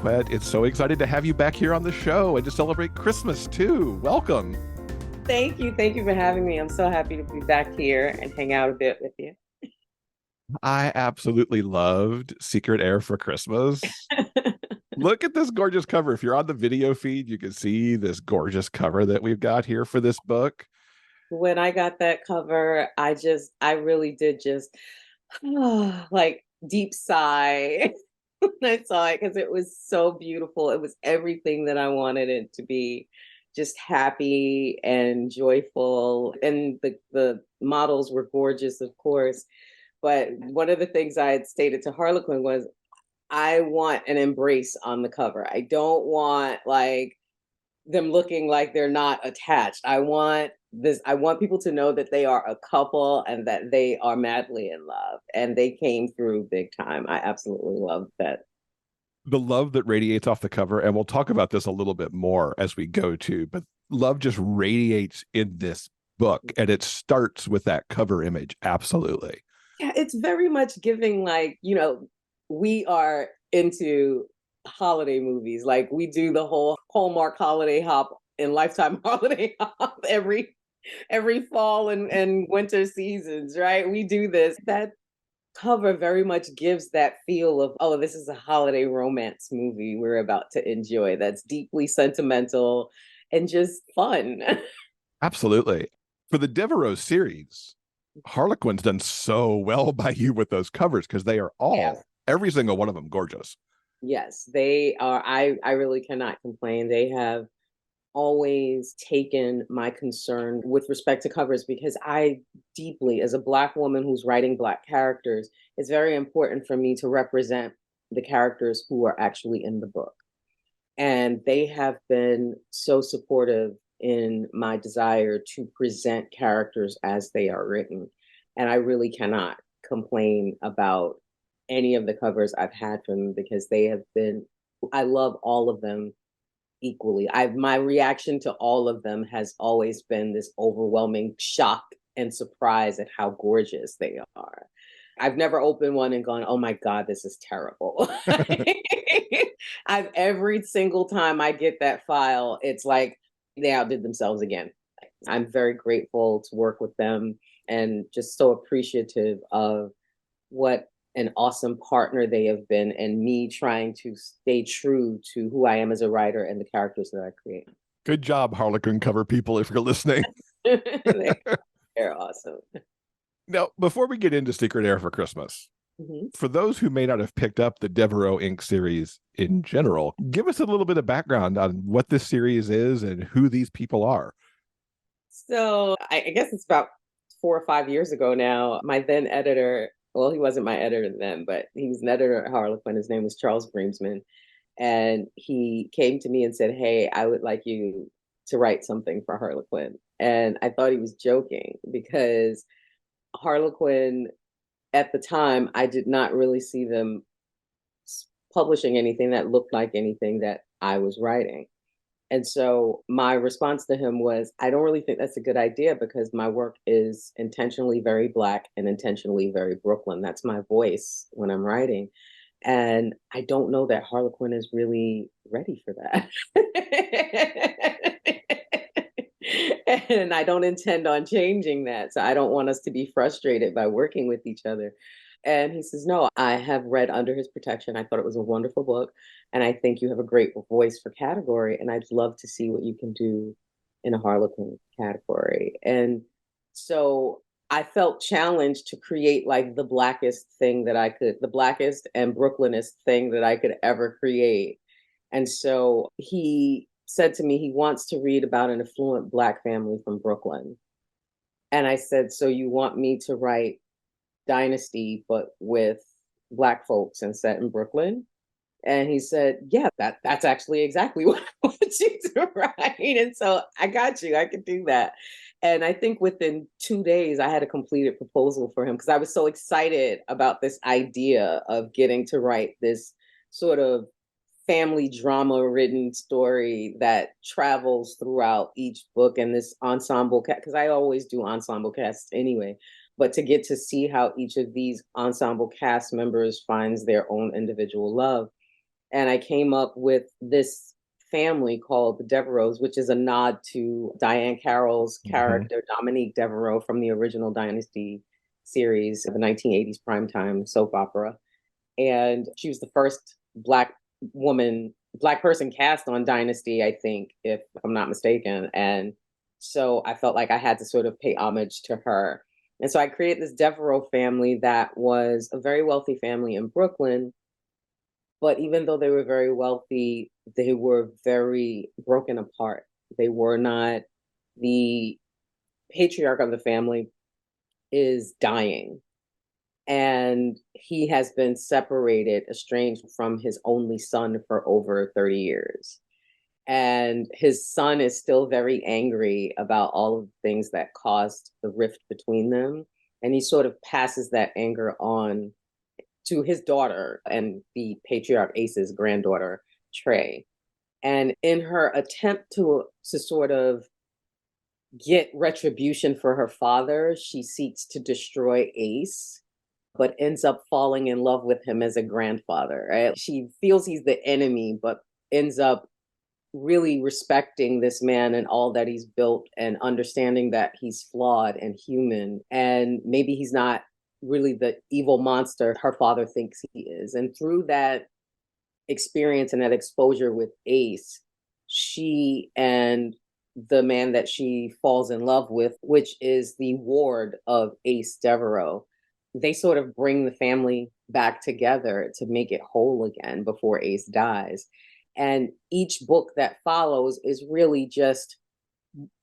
LaQuette. It's so exciting to have you back here on the show and to celebrate Christmas too. Welcome. Thank you. Thank you for having me. I'm so happy to be back here and hang out a bit with you. I absolutely loved Secret Heir for Christmas. Look at this gorgeous cover. If you're on the video feed, you can see this gorgeous cover that we've got here for this book. When I got that cover, I really did just like deep sigh when I saw it because it was so beautiful. It was everything that I wanted it to be. Just happy and joyful. And the models were gorgeous, of course. But one of the things I had stated to Harlequin was, I want an embrace on the cover. I don't want like them looking like they're not attached. I want people to know that they are a couple and that they are madly in love. And they came through big time. I absolutely love that. The love that radiates off the cover, and we'll talk about this a little bit more as we go to, but love just radiates in this book, and it starts with that cover image. Absolutely. Yeah, it's very much giving like, we are into holiday movies. Like we do the whole Hallmark holiday hop and Lifetime holiday hop every fall and winter seasons, right? We do this. That cover very much gives that feel of, oh, this is a holiday romance movie we're about to enjoy that's deeply sentimental and just fun. Absolutely. For the Devereux series, Harlequin's done so well by you with those covers because they are Yeah. every single one of them gorgeous. Yes, they are. I really cannot complain. They have always taken my concern with respect to covers because I deeply, as a Black woman who's writing Black characters, it's very important for me to represent the characters who are actually in the book. And they have been so supportive in my desire to present characters as they are written. And I really cannot complain about any of the covers I've had from them because they have been, I love all of them equally. My reaction to all of them has always been this overwhelming shock and surprise at how gorgeous they are. I've never opened one and gone, oh my God, this is terrible. Every single time I get that file, it's like they outdid themselves again. I'm very grateful to work with them and just so appreciative of what an awesome partner they have been and me trying to stay true to who I am as a writer and the characters that I create. Good job, Harlequin cover people, if you're listening. They're awesome. Now, before we get into Secret Heir for Christmas, for those who may not have picked up the Devereux Inc. series in general, give us a little bit of background on what this series is and who these people are. So I guess it's about 4 or 5 years ago now. My then editor, well, he wasn't my editor then, but he was an editor at Harlequin. His name was Charles Greensman. And he came to me and said, hey, I would like you to write something for Harlequin. And I thought he was joking because Harlequin, at the time, I did not really see them publishing anything that looked like anything that I was writing. And so my response to him was, I don't really think that's a good idea because my work is intentionally very Black and intentionally very Brooklyn. That's my voice when I'm writing. And I don't know that Harlequin is really ready for that. And I don't intend on changing that. So I don't want us to be frustrated by working with each other. And he says, no, I have read Under His Protection. I thought it was a wonderful book. And I think you have a great voice for category. And I'd love to see what you can do in a Harlequin category. And so I felt challenged to create like the Blackest thing that I could, the Blackest and Brooklynist thing that I could ever create. And so he said to me, he wants to read about an affluent Black family from Brooklyn. And I said, so you want me to write Dynasty, but with Black folks and set in Brooklyn? And he said, yeah, that's actually exactly what I want you to write. And so I got you, I could do that. And I think within 2 days, I had a completed proposal for him because I was so excited about this idea of getting to write this sort of family drama written story that travels throughout each book and this ensemble cast, because I always do ensemble casts anyway, but to get to see how each of these ensemble cast members finds their own individual love. And I came up with this family called the Devereuxs, which is a nod to Diane Carroll's character, Dominique Devereux, from the original Dynasty series of the 1980s primetime soap opera. And she was the first Black person cast on Dynasty, I think, if I'm not mistaken. And so I felt like I had to sort of pay homage to her. And so I created this Devereux family that was a very wealthy family in Brooklyn. But even though they were very wealthy, they were very broken apart. They were not, the patriarch of the family is dying. And he has been separated, estranged from his only son for over 30 years. And his son is still very angry about all of the things that caused the rift between them. And he sort of passes that anger on to his daughter and the patriarch Ace's granddaughter, Trey. And in her attempt to sort of get retribution for her father, she seeks to destroy Ace, but ends up falling in love with him as a grandfather, right? She feels he's the enemy, but ends up really respecting this man and all that he's built and understanding that he's flawed and human. And maybe he's not really the evil monster her father thinks he is. And through that experience and that exposure with Ace, she and the man that she falls in love with, which is the ward of Ace Devereux, they sort of bring the family back together to make it whole again before Ace dies. And each book that follows is really just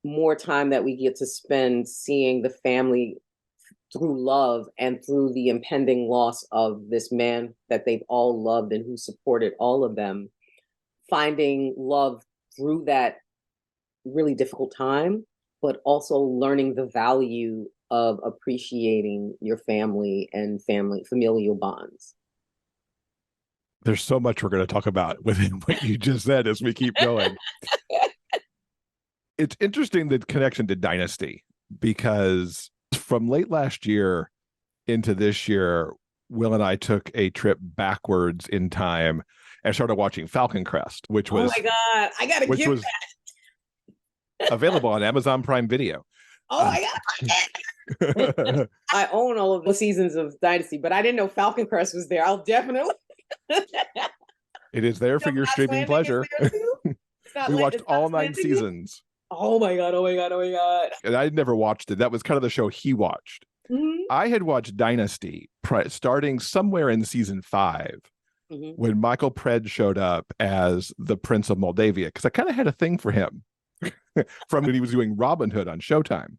more time that we get to spend seeing the family through love and through the impending loss of this man that they've all loved and who supported all of them, finding love through that really difficult time, but also learning the value of appreciating your family and familial bonds. There's so much we're going to talk about within what you just said as we keep going. It's interesting, the connection to Dynasty, because from late last year into this year, Will and I took a trip backwards in time and started watching Falcon Crest, which was, oh my God, I gotta get that. Available on Amazon Prime Video. Oh my God. I own all of the seasons of Dynasty, but I didn't know Falcon Crest was there. I'll definitely. It is there for your streaming pleasure. We watched all 9 seasons. Oh my God, oh my God, oh my God. And I'd never watched it. That was kind of the show he watched. Mm-hmm. I had watched Dynasty starting somewhere in season 5 when Michael Pred showed up as the Prince of Moldavia, because I kind of had a thing for him from when he was doing Robin Hood on Showtime.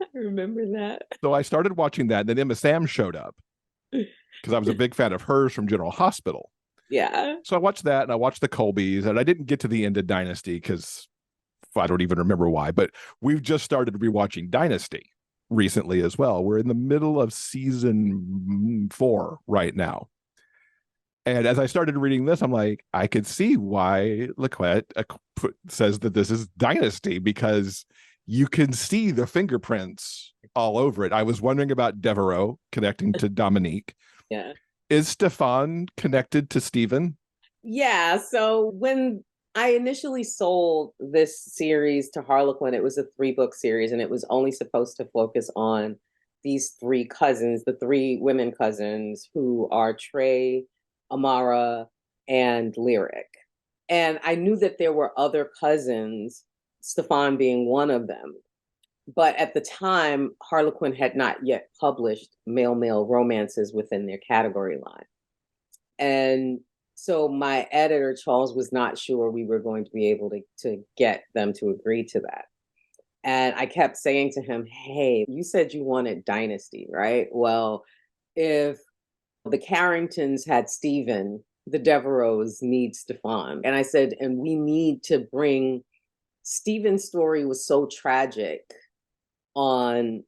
I remember that. So I started watching that, and then Emma Sam showed up because I was a big fan of hers from General Hospital. Yeah. So I watched that, and I watched the Colbys, and I didn't get to the end of Dynasty because I don't even remember why, but we've just started rewatching Dynasty recently as well. We're in the middle of season 4 right now. And as I started reading this, I'm like, I could see why LaQuette says that this is Dynasty, because you can see the fingerprints all over it. I was wondering about Devereux connecting to Dominique. Yeah. Is Stephan connected to Stephen? Yeah. So when I initially sold this series to Harlequin, it was a 3-book series, and it was only supposed to focus on these 3 cousins, the 3 women cousins, who are Trey, Amara, and Lyric. And I knew that there were other cousins, Stephan being one of them. But at the time, Harlequin had not yet published male-male romances within their category line. And so my editor, Charles, was not sure we were going to be able to get them to agree to that. And I kept saying to him, hey, you said you wanted Dynasty, right? Well, if the Carringtons had Stephen, the Devereuxs need Stephan. And I said, and we need to bring, Stephen's story was so tragic on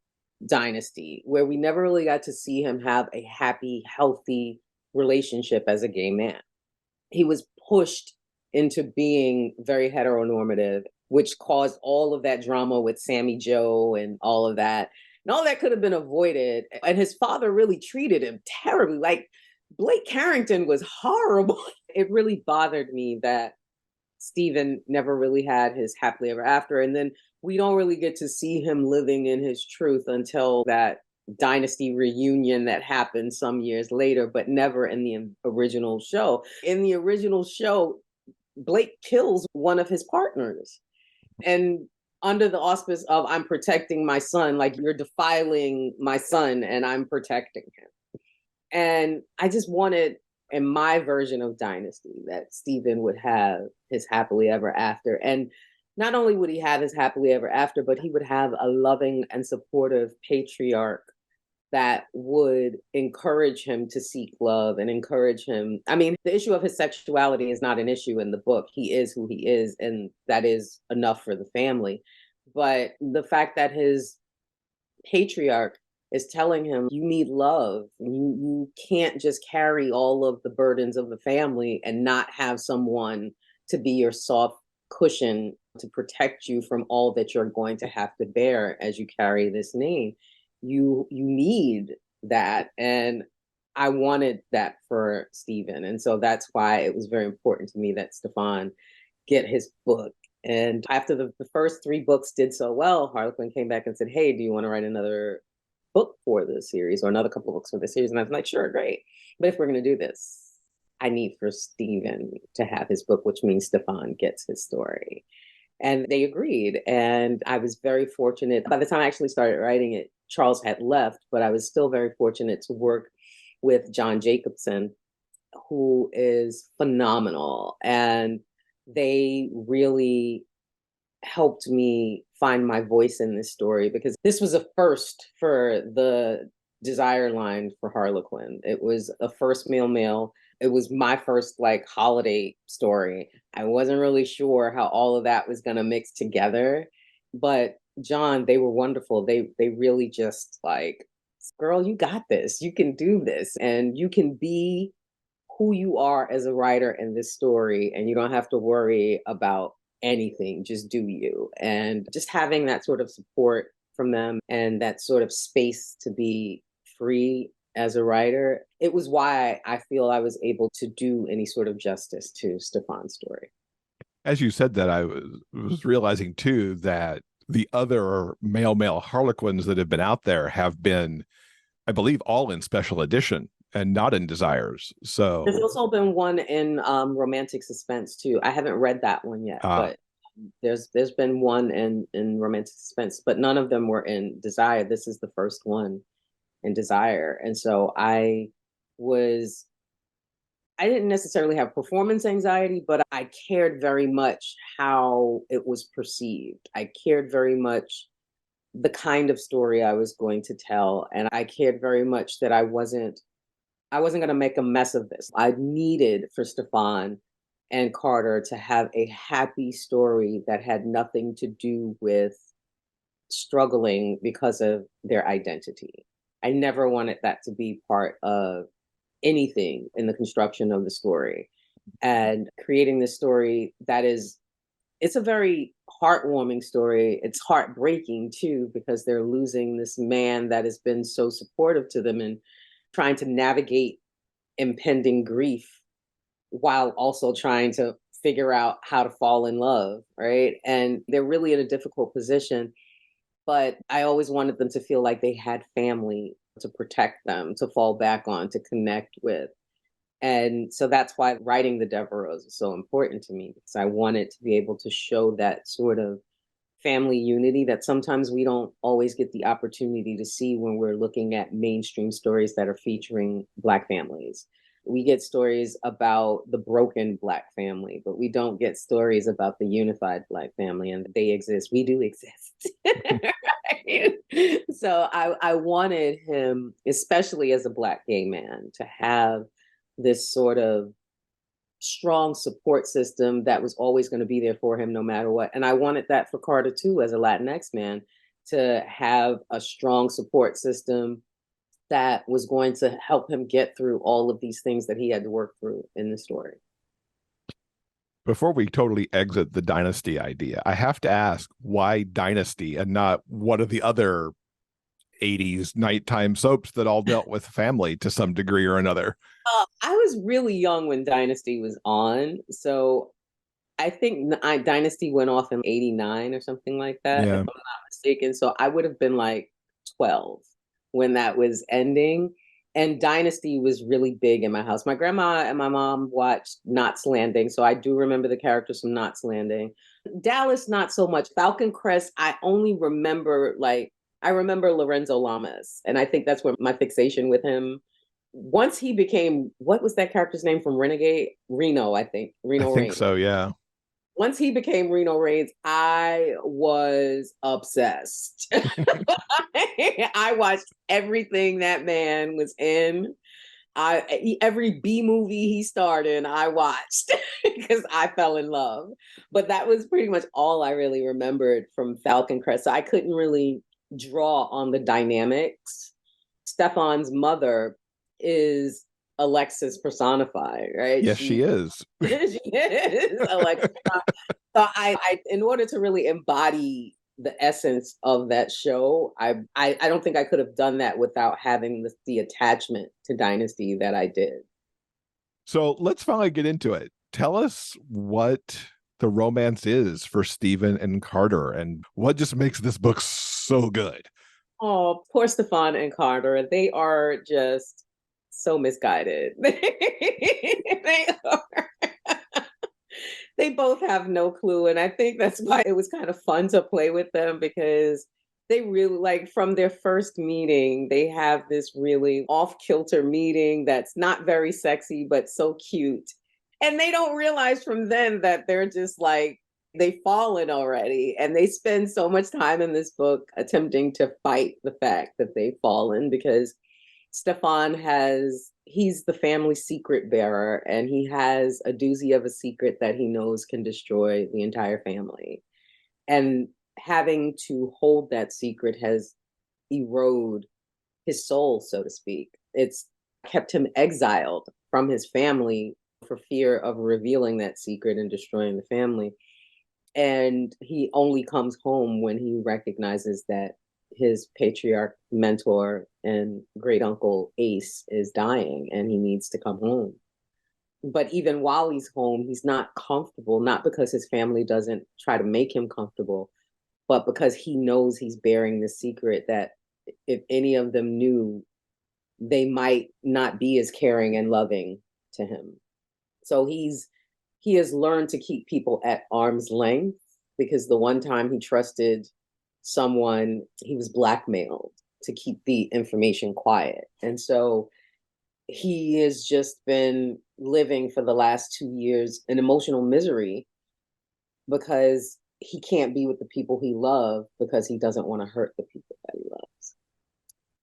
Dynasty, where we never really got to see him have a happy, healthy relationship as a gay man. He was pushed into being very heteronormative, which caused all of that drama with Sammy Joe and all of that. And all that could have been avoided. And his father really treated him terribly. Like, Blake Carrington was horrible. It really bothered me that Stephen never really had his happily ever after. And then we don't really get to see him living in his truth until that Dynasty reunion that happened some years later, but never in the original show. In the original show, Blake kills one of his partners. And under the auspice of I'm protecting my son, like you're defiling my son and I'm protecting him. And I just wanted, in my version of Dynasty, that Stephen would have his happily ever after. And not only would he have his happily ever after, but he would have a loving and supportive patriarch that would encourage him to seek love and encourage him. I mean, the issue of his sexuality is not an issue in the book. He is who he is, and that is enough for the family. But the fact that his patriarch is telling him, you need love. You can't just carry all of the burdens of the family and not have someone to be your soft cushion to protect you from all that you're going to have to bear as you carry this name. You need that. And I wanted that for Stephen. And so that's why it was very important to me that Stephan get his book. And after the first 3 books did so well, Harlequin came back and said, hey, do you want to write another book for the series or another couple of books for the series? And I was like, sure, great. But if we're going to do this, I need for Stephen to have his book, which means Stephan gets his story. And they agreed. And I was very fortunate. By the time I actually started writing it, Charles had left, but I was still very fortunate to work with John Jacobson, who is phenomenal. And they really helped me find my voice in this story, because this was a first for the Desire line for Harlequin. It was a first male. It was my first like holiday story. I wasn't really sure how all of that was going to mix together, but John, they were wonderful. They really just like, girl, you got this. You can do this, and you can be who you are as a writer in this story, and you don't have to worry about anything. Just do you. And just having that sort of support from them and that sort of space to be free as a writer, it was why I feel I was able to do any sort of justice to Stephan's story. As you said that, I was realizing too that the other male Harlequins that have been out there have been, I believe, all in special edition and not in Desires. So there's also been one in Romantic Suspense too. I haven't read that one yet, but there's been one in Romantic Suspense, but none of them were in Desire. This is the first one in Desire. And so I didn't necessarily have performance anxiety, but I cared very much how it was perceived. I cared very much the kind of story I was going to tell. And I cared very much that I wasn't going to make a mess of this. I needed for Stephan and Carter to have a happy story that had nothing to do with struggling because of their identity. I never wanted that to be part of anything in the construction of the story. And creating this story it's a very heartwarming story. It's heartbreaking too, because they're losing this man that has been so supportive to them and trying to navigate impending grief while also trying to figure out how to fall in love, right? And they're really in a difficult position. But I always wanted them to feel like they had family to protect them, to fall back on, to connect with. And so that's why writing the Devereux is so important to me, because I wanted to be able to show that sort of family unity that sometimes we don't always get the opportunity to see when we're looking at mainstream stories that are featuring Black families. We get stories about the broken Black family, but we don't get stories about the unified Black family, and they exist. We do exist. Right? So I wanted him, especially as a Black gay man, to have this sort of strong support system that was always going to be there for him no matter what. And I wanted that for Carter too, as a Latinx man, to have a strong support system that was going to help him get through all of these things that he had to work through in the story. Before we totally exit the Dynasty idea, I have to ask, why Dynasty and not one of the other 80s nighttime soaps that all dealt with family to some degree or another? I was really young when Dynasty was on. So I think Dynasty went off in 89 or something like that, if Yeah. I'm not mistaken. So I would have been like 12 when that was ending. And Dynasty was really big in my house. My grandma and my mom watched Knots Landing. So I do remember the characters from Knots Landing. Dallas, not so much. Falcon Crest, I only remember I remember Lorenzo Lamas. And I think that's where my fixation with him. Once he became, what was that character's name from Renegade? Reno, I think. I Reno think Rain. so, yeah. Once he became Reno Reigns, I was obsessed. I watched everything that man was in. Every B movie he starred in, I watched because I fell in love. But that was pretty much all I really remembered from Falcon Crest. So I couldn't really draw on the dynamics. Stefan's mother is Alexis personified, right? Yes, she is. She is Alexis. So in order to really embody the essence of that show, I don't think I could have done that without having the attachment to Dynasty that I did. So let's finally get into it. Tell us what the romance is for Stephen and Carter and what just makes this book so good. Oh, poor Stephan and Carter. They are just so misguided. They are. They both have no clue. And I think that's why it was kind of fun to play with them, because they really, like, from their first meeting, they have this really off-kilter meeting that's not very sexy, but so cute. And they don't realize from then that they're just like, they've fallen already. And they spend so much time in this book attempting to fight the fact that they've fallen, because Stephan he's the family secret bearer, and he has a doozy of a secret that he knows can destroy the entire family. And having to hold that secret has eroded his soul, so to speak. It's kept him exiled from his family for fear of revealing that secret and destroying the family. And he only comes home when he recognizes that his patriarch mentor and great uncle Ace is dying and he needs to come home. But even while he's home, he's not comfortable, not because his family doesn't try to make him comfortable, but because he knows he's bearing the secret that if any of them knew, they might not be as caring and loving to him. So he has learned to keep people at arm's length, because the one time he trusted someone, he was blackmailed to keep the information quiet. And so he has just been living for the last 2 years in emotional misery because he can't be with the people he loves because he doesn't want to hurt the people that he loves.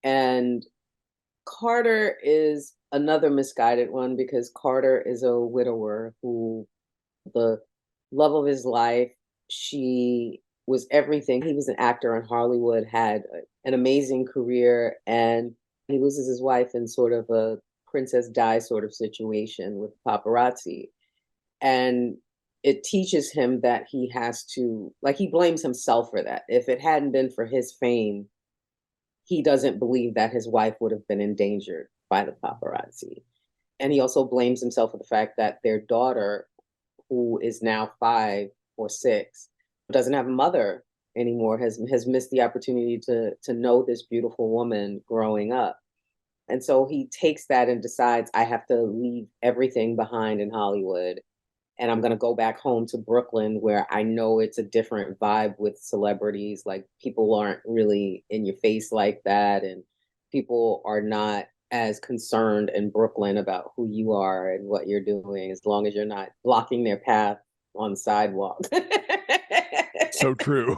And Carter is another misguided one, because Carter is a widower who, the love of his life, she was everything. He was an actor in Hollywood, had an amazing career, and he loses his wife in sort of a Princess Di sort of situation with paparazzi. And it teaches him that he has to, like, he blames himself for that. If it hadn't been for his fame, he doesn't believe that his wife would have been endangered by the paparazzi. And he also blames himself for the fact that their daughter, who is now 5 or 6, doesn't have a mother anymore, has missed the opportunity to know this beautiful woman growing up. And so he takes that and decides, I have to leave everything behind in Hollywood, and I'm going to go back home to Brooklyn, where I know it's a different vibe with celebrities. Like, people aren't really in your face like that, and people are not as concerned in Brooklyn about who you are and what you're doing, as long as you're not blocking their path on the sidewalk. So true.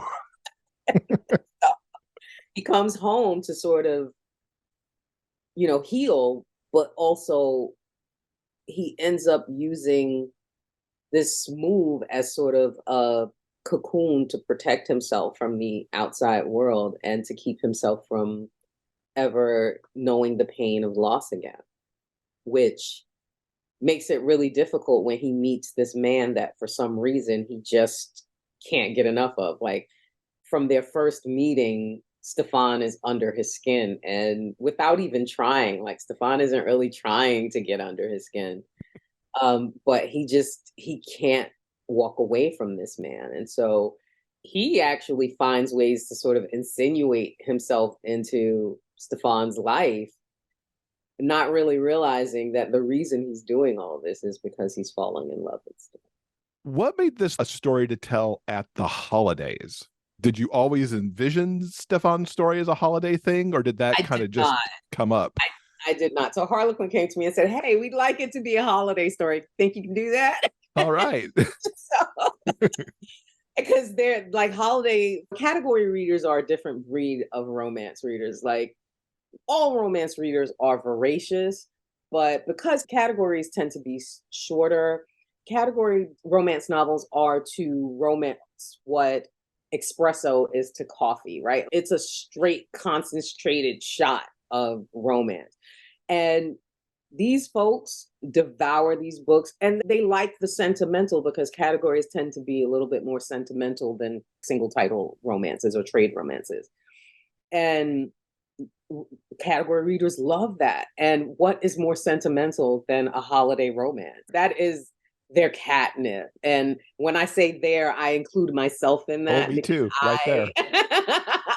He comes home to sort of, heal, but also he ends up using this move as sort of a cocoon to protect himself from the outside world and to keep himself from ever knowing the pain of loss again, which makes it really difficult when he meets this man that for some reason he just can't get enough of. Like, from their first meeting, Stephan is under his skin, and without even trying, like Stephan isn't really trying to get under his skin. But he can't walk away from this man. And so he actually finds ways to sort of insinuate himself into Stephan's life, not really realizing that the reason he's doing all this is because he's falling in love with Stephan. What made this a story to tell at the holidays? Did you always envision Stephan's story as a holiday thing, or did that kind of just come up? I did not. So Harlequin came to me and said, "Hey, we'd like it to be a holiday story. Think you can do that?" All right. So, because they're like holiday category readers are a different breed of romance readers. Like all romance readers are voracious, but because categories tend to be shorter, category romance novels are to romance what espresso is to coffee, right? It's a straight, concentrated shot of romance. And these folks devour these books and they like the sentimental because categories tend to be a little bit more sentimental than single title romances or trade romances. And category readers love that. And what is more sentimental than a holiday romance? That is their catnip. And when I say there, I include myself in that. Oh, me too, right there.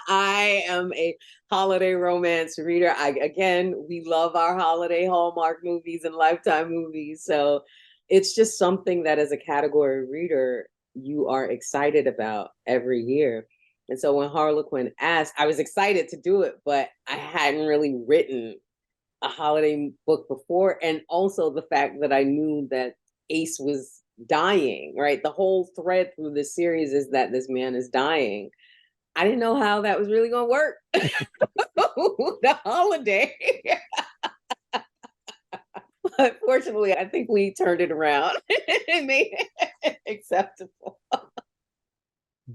I am a holiday romance reader. Again, we love our holiday Hallmark movies and Lifetime movies. So it's just something that as a category reader, you are excited about every year. And so when Harlequin asked, I was excited to do it, but I hadn't really written a holiday book before. And also the fact that I knew that Ace was dying, right? The whole thread through this series is that this man is dying. I didn't know how that was really going to work. The holiday. But fortunately, I think we turned it around and made it acceptable.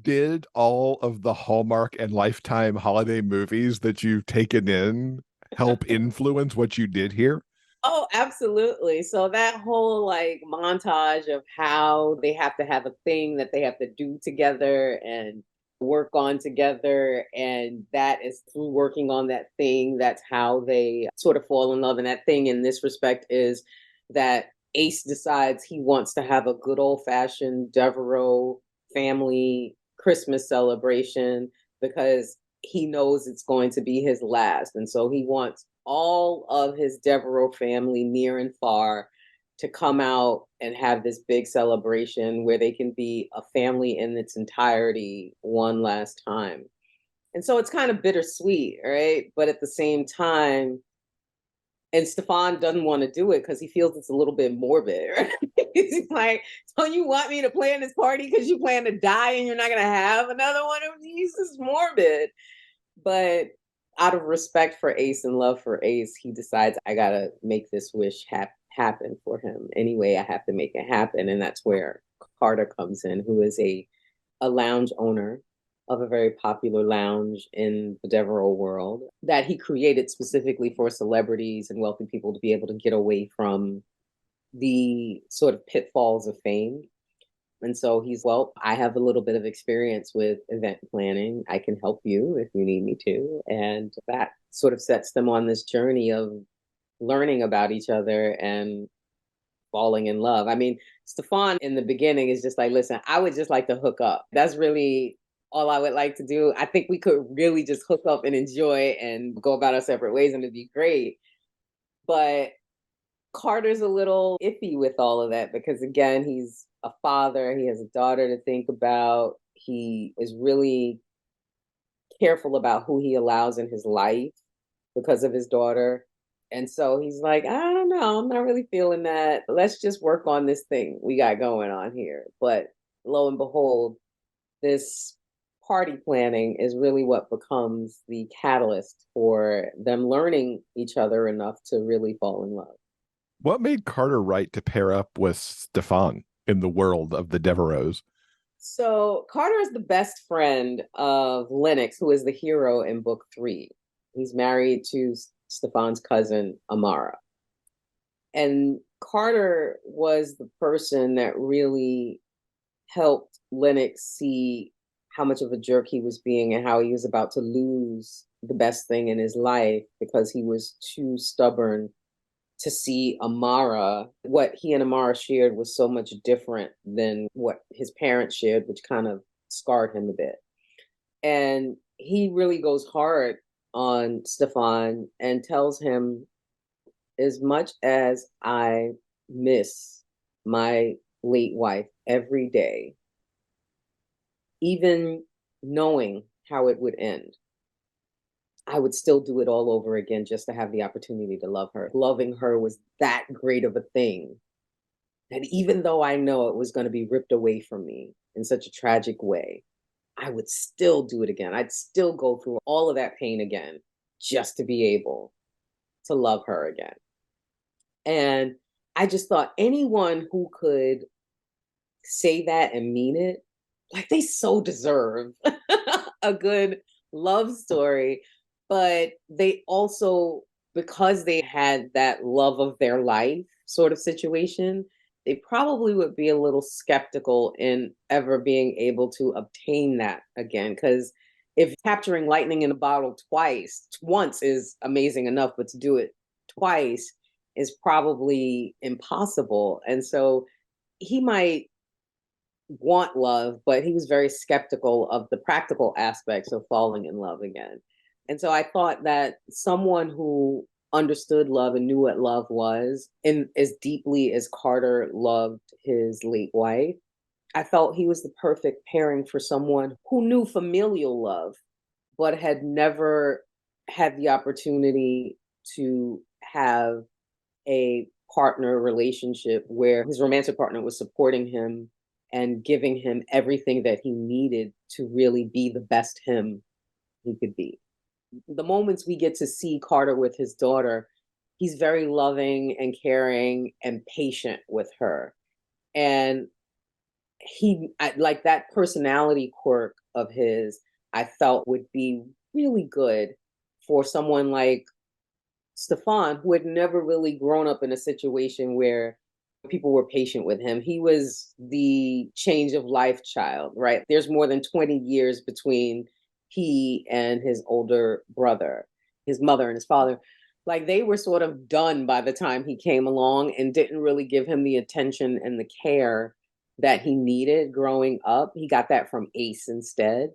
Did all of the Hallmark and Lifetime holiday movies that you've taken in help influence what you did here? Oh, absolutely. So that whole like montage of how they have to have a thing that they have to do together and work on together. And that is through working on that thing. That's how they sort of fall in love. And that thing in this respect is that Ace decides he wants to have a good old fashioned Devereux family Christmas celebration because he knows it's going to be his last. And so he wants all of his Devereux family, near and far, to come out and have this big celebration where they can be a family in its entirety one last time. And so it's kind of bittersweet, right? But at the same time, and Stephan doesn't want to do it because he feels it's a little bit morbid. Right? He's like, so you want me to plan this party because you plan to die and you're not going to have another one of these? This is morbid. But out of respect for Ace and love for Ace, he decides I got to make this wish happen for him. Anyway, I have to make it happen. And that's where Carter comes in, who is a lounge owner of a very popular lounge in the Devereux world that he created specifically for celebrities and wealthy people to be able to get away from the sort of pitfalls of fame. And so he's, well, I have a little bit of experience with event planning. I can help you if you need me to. And that sort of sets them on this journey of learning about each other and falling in love. I mean, Stephan in the beginning is just like, listen, I would just like to hook up. That's really all I would like to do. I think we could really just hook up and enjoy and go about our separate ways and it'd be great. But Carter's a little iffy with all of that because, again, he's a father. He has a daughter to think about. He is really careful about who he allows in his life because of his daughter. And so he's like, I don't know, I'm not really feeling that. Let's just work on this thing we got going on here. But lo and behold, this party planning is really what becomes the catalyst for them learning each other enough to really fall in love. What made Carter right to pair up with Stephan in the world of the Devereux? So Carter is the best friend of Lennox, who is the hero in book 3. He's married to Stephan's cousin, Amara. And Carter was the person that really helped Lennox see how much of a jerk he was being and how he was about to lose the best thing in his life because he was too stubborn to see Amara. What he and Amara shared was so much different than what his parents shared, which kind of scarred him a bit. And he really goes hard on Stephan and tells him, as much as I miss my late wife every day, even knowing how it would end, I would still do it all over again just to have the opportunity to love her. Loving her was that great of a thing that even though I know it was going to be ripped away from me in such a tragic way, I would still do it again. I'd still go through all of that pain again just to be able to love her again. And I just thought anyone who could say that and mean it, like they so deserve a good love story. But they also, because they had that love of their life sort of situation, they probably would be a little skeptical in ever being able to obtain that again. Because if capturing lightning in a bottle once is amazing enough, but to do it twice is probably impossible. And so he might want love, but he was very skeptical of the practical aspects of falling in love again. And so I thought that someone who understood love and knew what love was, and as deeply as Carter loved his late wife, I felt he was the perfect pairing for someone who knew familial love, but had never had the opportunity to have a partner relationship where his romantic partner was supporting him and giving him everything that he needed to really be the best him he could be. The moments we get to see Carter with his daughter, he's very loving and caring and patient with her. And like that personality quirk of his, I felt would be really good for someone like Stephan, who had never really grown up in a situation where people were patient with him. He was the change of life child, right? There's more than 20 years between he and his older brother, his mother and his father. Like they were sort of done by the time he came along and didn't really give him the attention and the care that he needed growing up. He got that from Ace instead.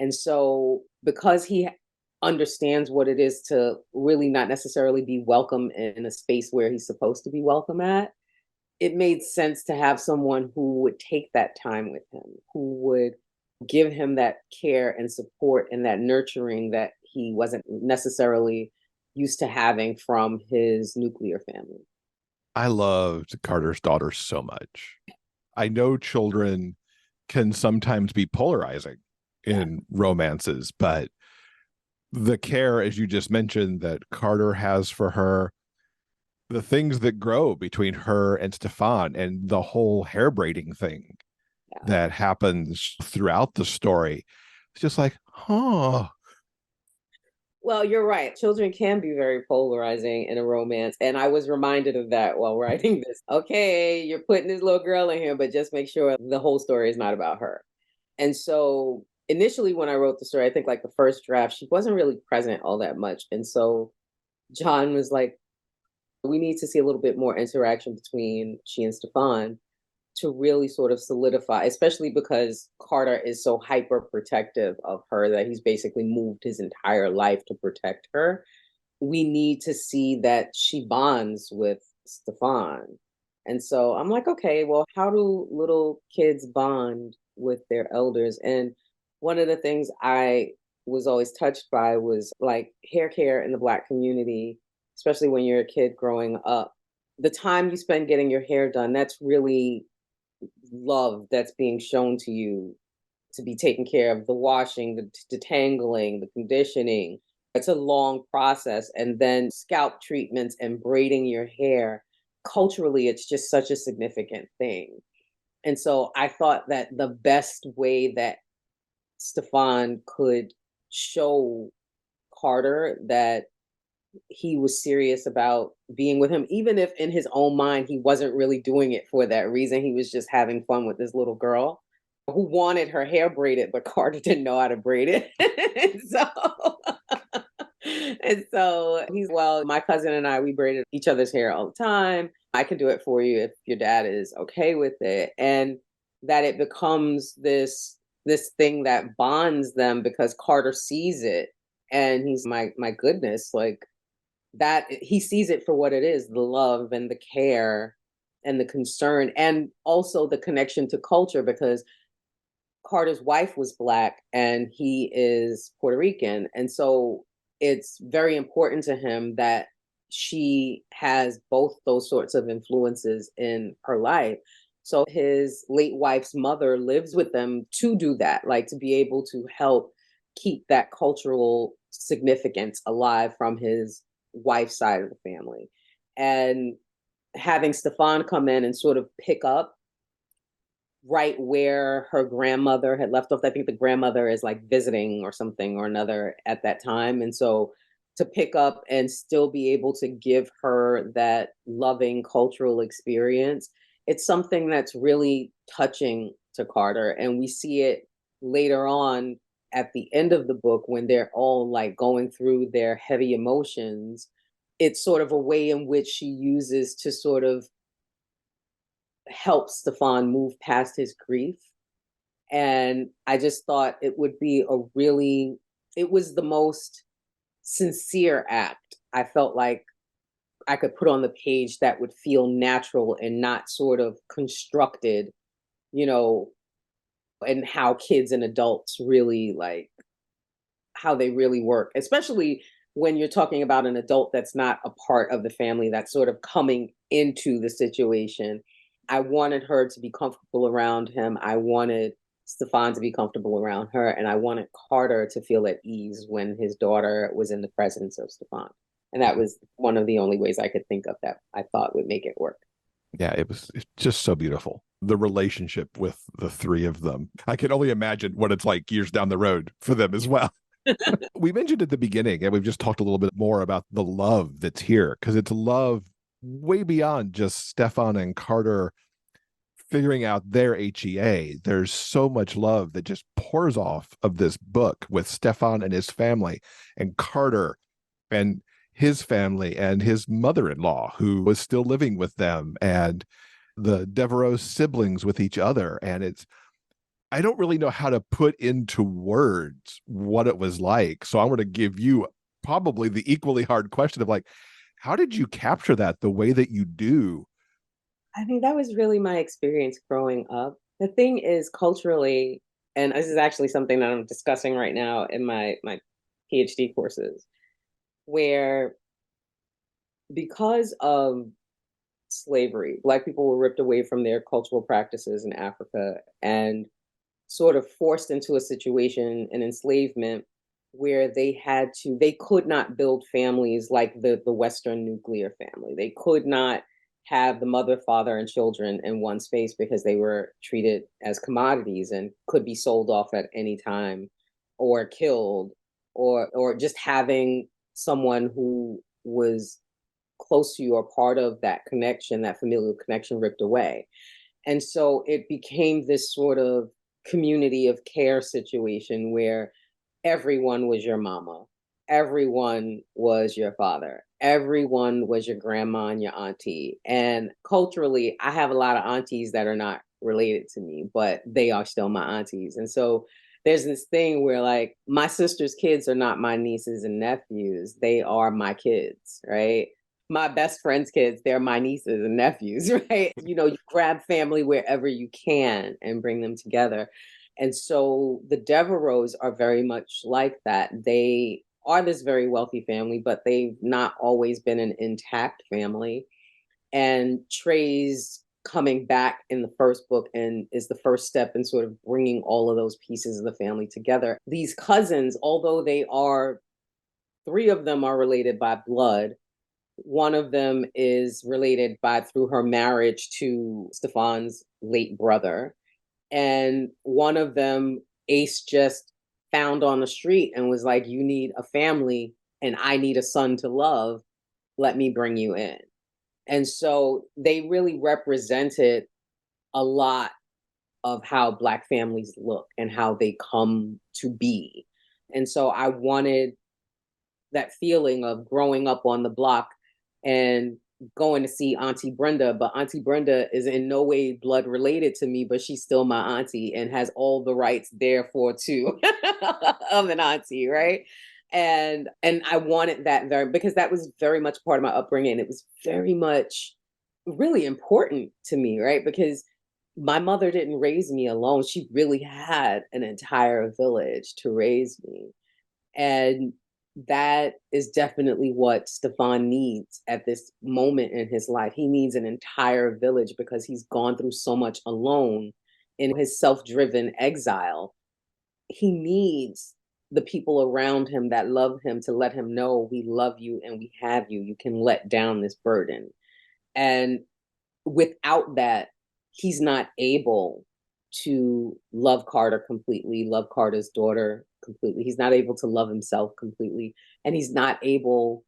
And so because he understands what it is to really not necessarily be welcome in a space where he's supposed to be welcome at, it made sense to have someone who would take that time with him, who would give him that care and support and that nurturing that he wasn't necessarily used to having from his nuclear family. I loved Carter's daughter so much. I know children can sometimes be polarizing in romances, but the care, as you just mentioned, that Carter has for her, the things that grow between her and Stephan, and the whole hair braiding thing that happens throughout the story. It's just like, huh. Well, you're right. Children can be very polarizing in a romance. And I was reminded of that while writing this. Okay, you're putting this little girl in here, but just make sure the whole story is not about her. And so initially, when I wrote the story, I think like the first draft, she wasn't really present all that much. And so John was like, we need to see a little bit more interaction between she and Stephan to really sort of solidify, especially because Carter is so hyper protective of her that he's basically moved his entire life to protect her. We need to see that she bonds with Stephan. And so I'm like, okay, well, how do little kids bond with their elders? And one of the things I was always touched by was like hair care in the Black community, especially when you're a kid growing up. The time you spend getting your hair done, that's really love that's being shown to you, to be taken care of, the washing, the detangling, the conditioning. It's a long process. And then scalp treatments and braiding your hair. Culturally, it's just such a significant thing. And so I thought that the best way that Stephan could show Carter that he was serious about being with him, even if in his own mind he wasn't really doing it for that reason. He was just having fun with this little girl. who wanted her hair braided, but Carter didn't know how to braid it. And so he's, well, my cousin and I, we braided each other's hair all the time. I can do it for you if your dad is okay with it. And that it becomes this thing that bonds them because Carter sees it and he's, my goodness, like, that he sees it for what it is, the love and the care and the concern, and also the connection to culture, because Carter's wife was Black and he is Puerto Rican. And so it's very important to him that she has both those sorts of influences in her life. So his late wife's mother lives with them to do that, like to be able to help keep that cultural significance alive from his wife's side of the family. And having Stephan come in and sort of pick up right where her grandmother had left off. I think the grandmother is like visiting or something or another at that time. And so to pick up and still be able to give her that loving cultural experience, it's something that's really touching to Carter. And we see it later on at the end of the book when they're all like going through their heavy emotions. It's sort of a way in which she uses to sort of help Stephan move past his grief. And I just thought it would be it was the most sincere act I felt like I could put on the page that would feel natural and not sort of constructed, you know, and how kids and adults really like how they really work, especially when you're talking about an adult that's not a part of the family, that's sort of coming into the situation. I wanted her to be comfortable around him. I wanted Stephan to be comfortable around her. And I wanted Carter to feel at ease when his daughter was in the presence of Stephan. And that was one of the only ways I could think of that I thought would make it work. Yeah, it's just so beautiful. The relationship with the three of them. I can only imagine what it's like years down the road for them as well. We mentioned at the beginning, and we've just talked a little bit more about the love that's here, because it's love way beyond just Stephan and Carter figuring out their HEA. There's so much love that just pours off of this book with Stephan and his family, and Carter and his family, and his mother-in-law who was still living with them, and the Devereux siblings with each other. And I don't really know how to put into words what it was like. So I'm going to give you probably the equally hard question of like, how did you capture that the way that you do? I think that was really my experience growing up. The thing is, culturally, and this is actually something that I'm discussing right now in my PhD courses, where because of slavery, Black people were ripped away from their cultural practices in Africa and sort of forced into a situation, an enslavement, where they could not build families like the Western nuclear family. They could not have the mother, father, and children in one space because they were treated as commodities and could be sold off at any time or killed, or just having someone who was close to you or part of that connection, that familial connection, ripped away. And so it became this sort of community of care situation where everyone was your mama, everyone was your father, everyone was your grandma and your auntie. And culturally, I have a lot of aunties that are not related to me, but they are still my aunties. And so there's this thing where like my sister's kids are not my nieces and nephews, they are my kids, right? My best friend's kids, they're my nieces and nephews, right? You grab family wherever you can and bring them together. And so the Devereux are very much like that. They are this very wealthy family, but they've not always been an intact family. And Trey's coming back in the first book and is the first step in sort of bringing all of those pieces of the family together. These cousins, although three of them are related by blood, one of them is related through her marriage to Stephan's late brother. And one of them, Ace just found on the street and was like, you need a family and I need a son to love. Let me bring you in. And so they really represented a lot of how Black families look and how they come to be. And so I wanted that feeling of growing up on the block and going to see Auntie Brenda, but Auntie Brenda is in no way blood related to me, but she's still my auntie and has all the rights, therefore, too, of an auntie, right? And I wanted that very, because that was very much part of my upbringing. It was very much really important to me, right? Because my mother didn't raise me alone. She really had an entire village to raise me. And that is definitely what Stephan needs at this moment in his life. He needs an entire village because he's gone through so much alone in his self-driven exile. He needs the people around him that love him to let him know, we love you and we have you. You can let down this burden. And without that, he's not able to love Carter completely, love Carter's daughter completely. He's not able to love himself completely. And he's not able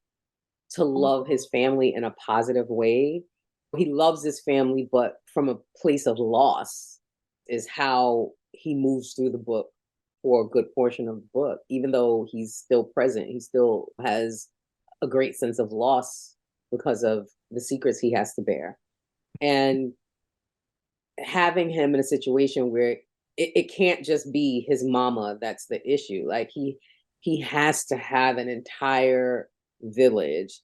to love his family in a positive way. He loves his family, but from a place of loss is how he moves through the book for a good portion of the book. Even though he's still present, he still has a great sense of loss because of the secrets he has to bear. And having him in a situation where it can't just be his mama that's the issue. Like he has to have an entire village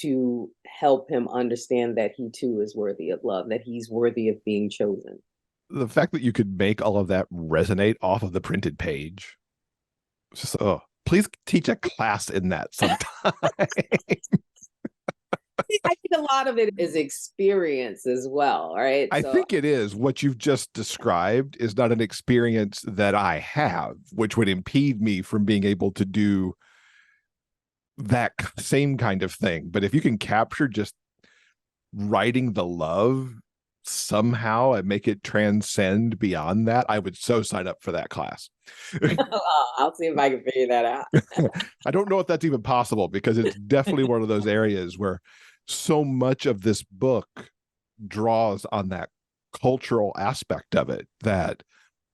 to help him understand that he too is worthy of love, that he's worthy of being chosen. The fact that you could make all of that resonate off of the printed page, just, oh, please teach a class in that sometime. I think a lot of it is experience as well, right? I think it is. What you've just described is not an experience that I have, which would impede me from being able to do that same kind of thing. But if you can capture just writing the love somehow and make it transcend beyond that, I would so sign up for that class. I'll see if I can figure that out. I don't know if that's even possible, because it's definitely one of those areas where so much of this book draws on that cultural aspect of it that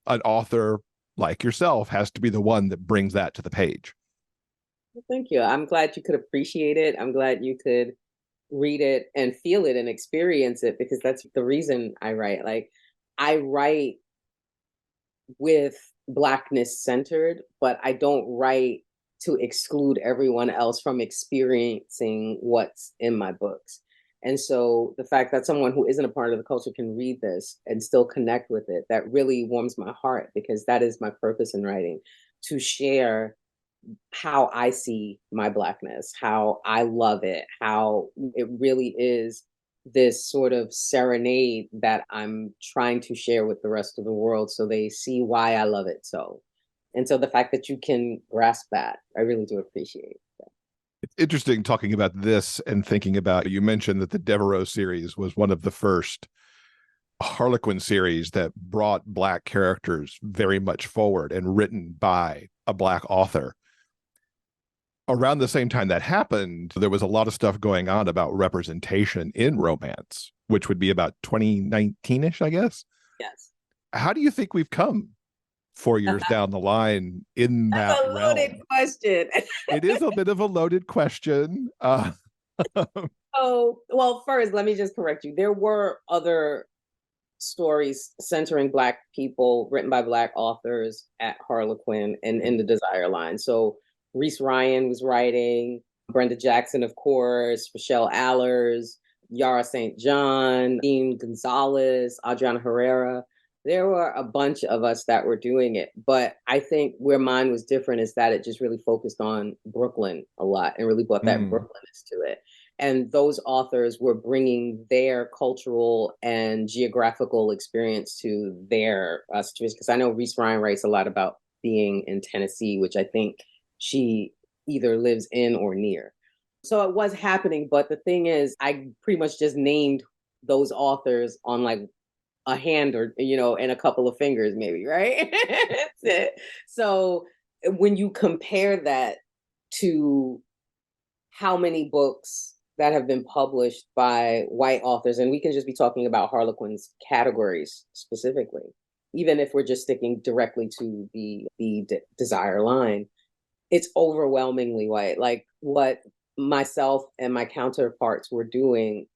an author like yourself has to be the one that brings that to the page. Well, thank you. I'm glad you could appreciate it. I'm glad you could read it and feel it and experience it, because that's the reason I write. Like, I write with Blackness centered, but I don't write to exclude everyone else from experiencing what's in my books. And so the fact that someone who isn't a part of the culture can read this and still connect with it, that really warms my heart, because that is my purpose in writing, to share how I see my Blackness, how I love it, how it really is this sort of serenade that I'm trying to share with the rest of the world so they see why I love it so. And so the fact that you can grasp that, I really do appreciate that. It's interesting talking about this and thinking about, you mentioned that the Devereux series was one of the first Harlequin series that brought Black characters very much forward and written by a Black author. Around the same time that happened, there was a lot of stuff going on about representation in romance, which would be about 2019-ish, I guess. Yes. How do you think we've come 4 years down the line in that That's a loaded realm? question. It is a bit of a loaded question. Oh, well, first, let me just correct you. There were other stories centering Black people written by Black authors at Harlequin and in the Desire line. So Reese Ryan was writing, Brenda Jackson, of course, Rochelle Allers, Yara St. John, Dean Gonzalez, Adriana Herrera. There were a bunch of us that were doing it. But I think where mine was different is that it just really focused on Brooklyn a lot and really brought that Brooklynness to it. And those authors were bringing their cultural and geographical experience to their situation. Because I know Reese Ryan writes a lot about being in Tennessee, which I think she either lives in or near. So it was happening. But the thing is, I pretty much just named those authors on like a hand or, and a couple of fingers, maybe, right? That's it. So when you compare that to how many books that have been published by white authors, and we can just be talking about Harlequin's categories specifically, even if we're just sticking directly to the desire line, it's overwhelmingly white. Like what myself and my counterparts were doing,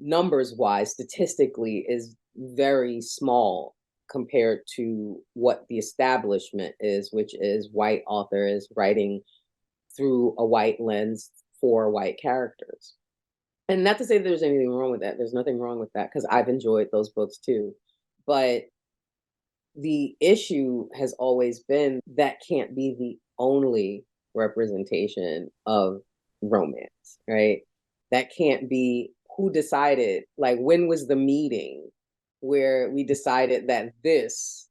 numbers wise, statistically, is very small compared to what the establishment is, which is white authors writing through a white lens for white characters. And not to say that there's anything wrong with that. There's nothing wrong with that because I've enjoyed those books too. But the issue has always been that can't be the only representation of romance, right? That can't be who decided, like, when was the meeting where we decided that this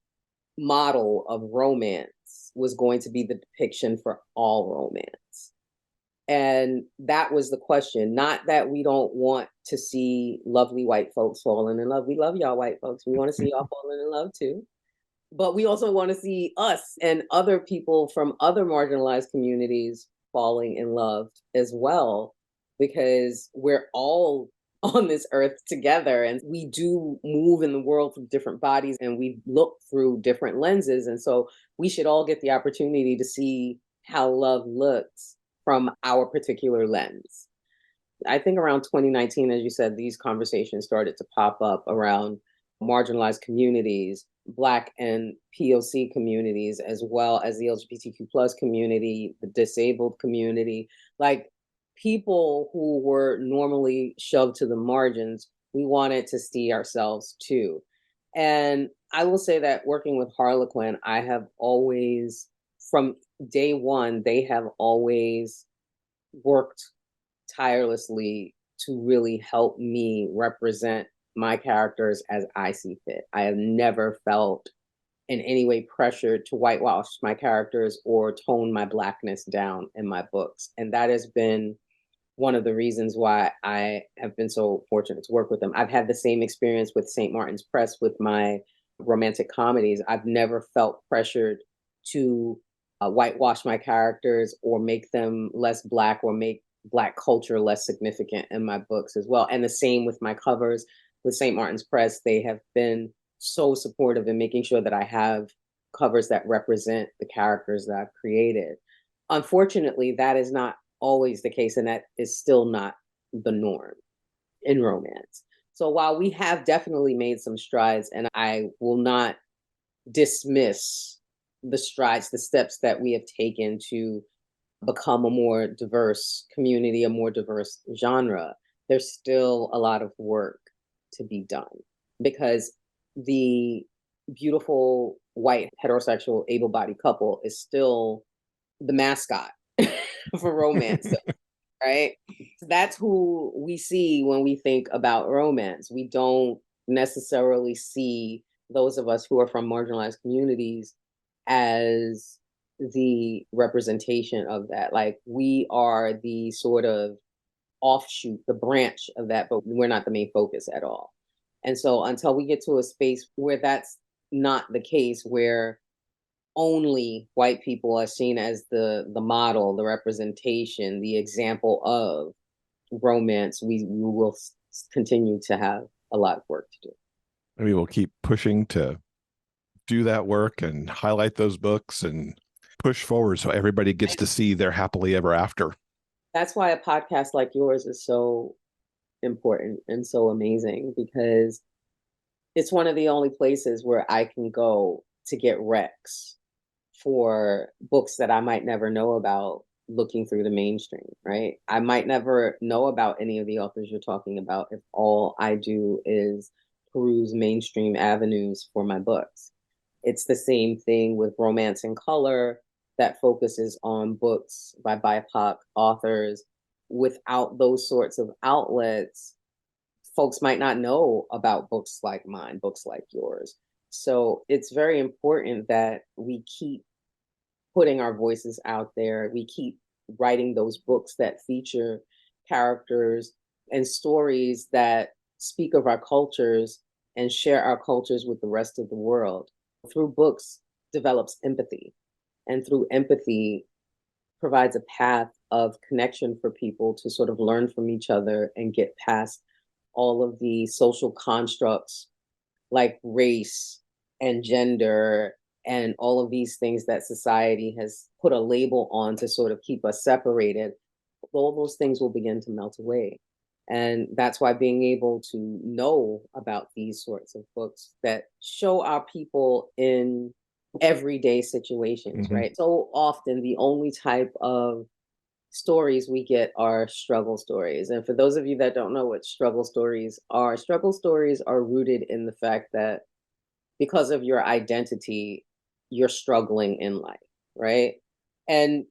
model of romance was going to be the depiction for all romance. And that was the question. Not that we don't want to see lovely white folks falling in love. We love y'all white folks. We want to see y'all falling in love too. But we also want to see us and other people from other marginalized communities falling in love as well, because we're all on this earth together and we do move in the world through different bodies and we look through different lenses. And so we should all get the opportunity to see how love looks from our particular lens. I think around 2019, as you said, these conversations started to pop up around marginalized communities, Black and POC communities, as well as the LGBTQ plus community, the disabled community, like people who were normally shoved to the margins. We wanted to see ourselves too. And I will say that working with Harlequin, I have always, from day one, they have always worked tirelessly to really help me represent my characters as I see fit. I have never felt in any way pressured to whitewash my characters or tone my Blackness down in my books. And that has been one of the reasons why I have been so fortunate to work with them. I've had the same experience with St. Martin's Press with my romantic comedies. I've never felt pressured to whitewash my characters or make them less Black or make Black culture less significant in my books as well. And the same with my covers. With St. Martin's Press, they have been so supportive in making sure that I have covers that represent the characters that I've created. Unfortunately, that is not always the case, and that is still not the norm in romance. So while we have definitely made some strides, and I will not dismiss the strides, the steps that we have taken to become a more diverse community, a more diverse genre, there's still a lot of work to be done because the beautiful white heterosexual able-bodied couple is still the mascot for romance, right? That's who we see when we think about romance. We don't necessarily see those of us who are from marginalized communities as the representation of that. Like, we are the sort of offshoot, the branch of that, but we're not the main focus at all. And so until we get to a space where that's not the case, where only white people are seen as the model, the representation, the example of romance, we will continue to have a lot of work to do. We will keep pushing to do that work and highlight those books and push forward so everybody gets to see their happily ever after. That's why a podcast like yours is so important and so amazing, because it's one of the only places where I can go to get recs for books that I might never know about looking through the mainstream, right? I might never know about any of the authors you're talking about if all I do is peruse mainstream avenues for my books. It's the same thing with Romance in Color that focuses on books by BIPOC authors. Without those sorts of outlets, folks might not know about books like mine, books like yours. So it's very important that we keep putting our voices out there. We keep writing those books that feature characters and stories that speak of our cultures and share our cultures with the rest of the world. Through books develops empathy, and through empathy provides a path of connection for people to sort of learn from each other and get past all of the social constructs like race and gender and all of these things that society has put a label on to sort of keep us separated, all those things will begin to melt away. And that's why being able to know about these sorts of books that show our people in everyday situations, right? So often the only type of stories we get are struggle stories. And for those of you that don't know what struggle stories are rooted in the fact that because of your identity, you're struggling in life, right? And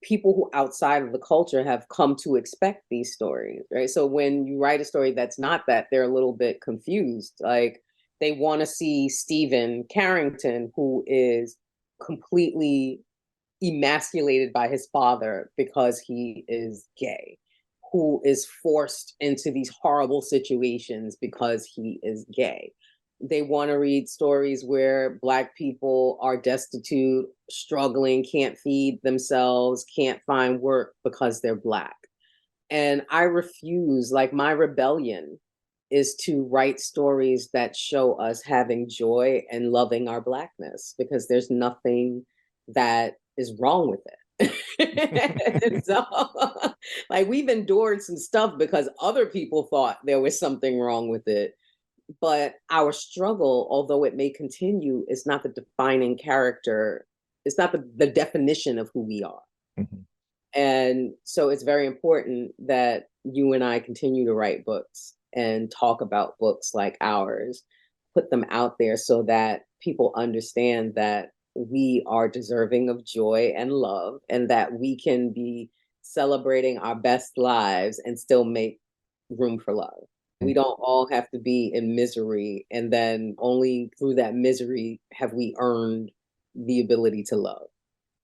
people who outside of the culture have come to expect these stories, right? So when you write a story that's not that, they're a little bit confused. Like they want to see Stephen Carrington, who is completely emasculated by his father because he is gay, who is forced into these horrible situations because he is gay. They want to read stories where Black people are destitute, struggling, can't feed themselves, can't find work because they're Black. And I refuse, like my rebellion is to write stories that show us having joy and loving our Blackness, because there's nothing that is wrong with it. So, like, we've endured some stuff because other people thought there was something wrong with it. But our struggle, although it may continue, is not the defining character. It's not the definition of who we are. And so it's very important that you and I continue to write books and talk about books like ours, put them out there so that people understand that we are deserving of joy and love, and that we can be celebrating our best lives and still make room for love. We don't all have to be in misery, and then only through that misery have we earned the ability to love,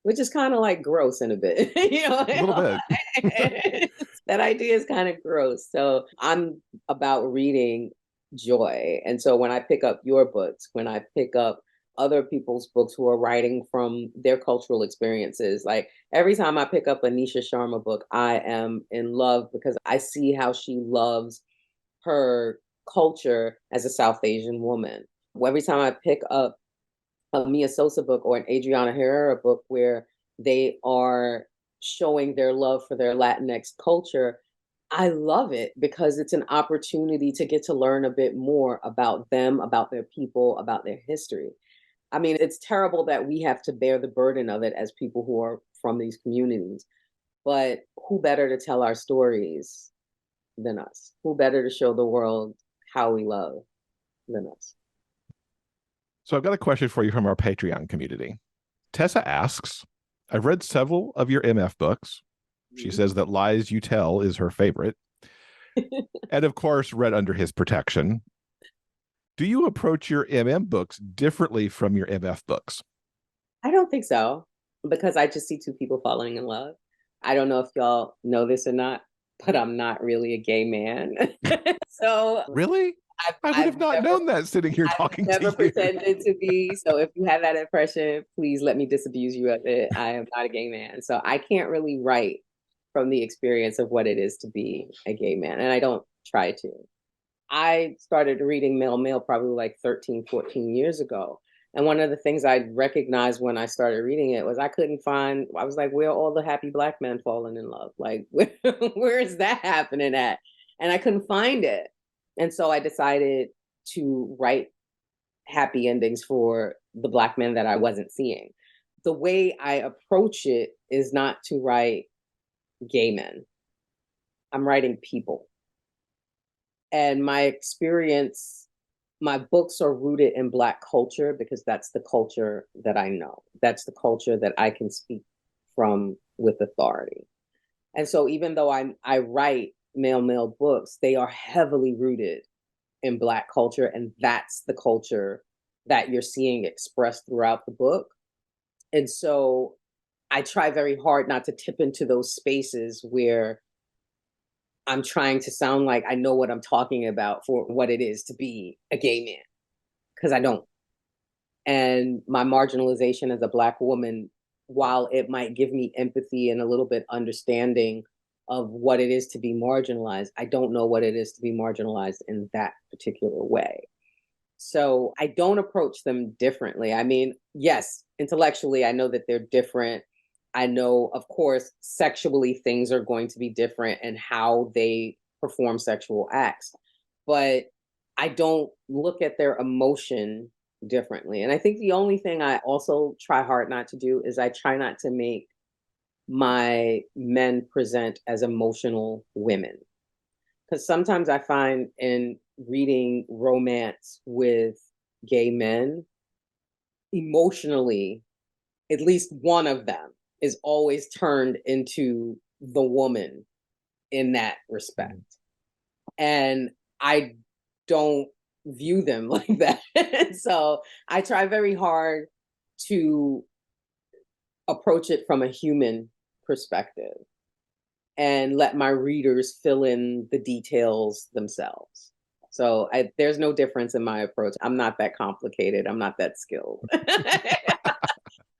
which is kind of like gross in a bit. A little bit. That idea is kind of gross. So I'm about reading joy. And so when I pick up your books, when I pick up other people's books who are writing from their cultural experiences, like every time I pick up a Nisha Sharma book, I am in love because I see how she loves her culture as a South Asian woman. Every time I pick up a Mia Sosa book or an Adriana Herrera book where they are showing their love for their Latinx culture, I love it because it's an opportunity to get to learn a bit more about them, about their people, about their history. I mean, it's terrible that we have to bear the burden of it as people who are from these communities, but who better to tell our stories than us? Who better to show the world how we love than us? So I've got a question for you from our Patreon community. Tessa asks, I've read several of your MF books. She says that Lies You Tell is her favorite. And of course, read under his protection. Do you approach your MM books differently from your MF books? I don't think so, because I just see two people falling in love. I don't know if y'all know this or not, but I'm not really a gay man. So really? I would have not known that sitting here talking to you. Never pretended to be. So if you have that impression, please let me disabuse you of it. I am not a gay man. So I can't really write from the experience of what it is to be a gay man. And I don't try to. I started reading Male probably like 13, 14 years ago. And one of the things I recognized when I started reading it was I was like, where are all the happy Black men falling in love? Like, where is that happening at? And I couldn't find it. And so I decided to write happy endings for the Black men that I wasn't seeing. The way I approach it is not to write gay men. I'm writing people. And my experience, my books are rooted in Black culture because that's the culture that I know. That's the culture that I can speak from with authority. And so even though I write male books, they are heavily rooted in Black culture. And that's the culture that you're seeing expressed throughout the book. And so I try very hard not to tip into those spaces where I'm trying to sound like I know what I'm talking about for what it is to be a gay man, because I don't. And my marginalization as a Black woman, while it might give me empathy and a little bit understanding of what it is to be marginalized, I don't know what it is to be marginalized in that particular way. So I don't approach them differently. I mean, yes, intellectually, I know that they're different. I know, of course, sexually, things are going to be different and how they perform sexual acts. But I don't look at their emotion differently. And I think the only thing I also try hard not to do is I try not to make my men present as emotional women. Because sometimes I find in reading romance with gay men, emotionally, at least one of them is always turned into the woman in that respect. And I don't view them like that. So I try very hard to approach it from a human perspective and let my readers fill in the details themselves. So there's no difference in my approach. I'm not that complicated. I'm not that skilled.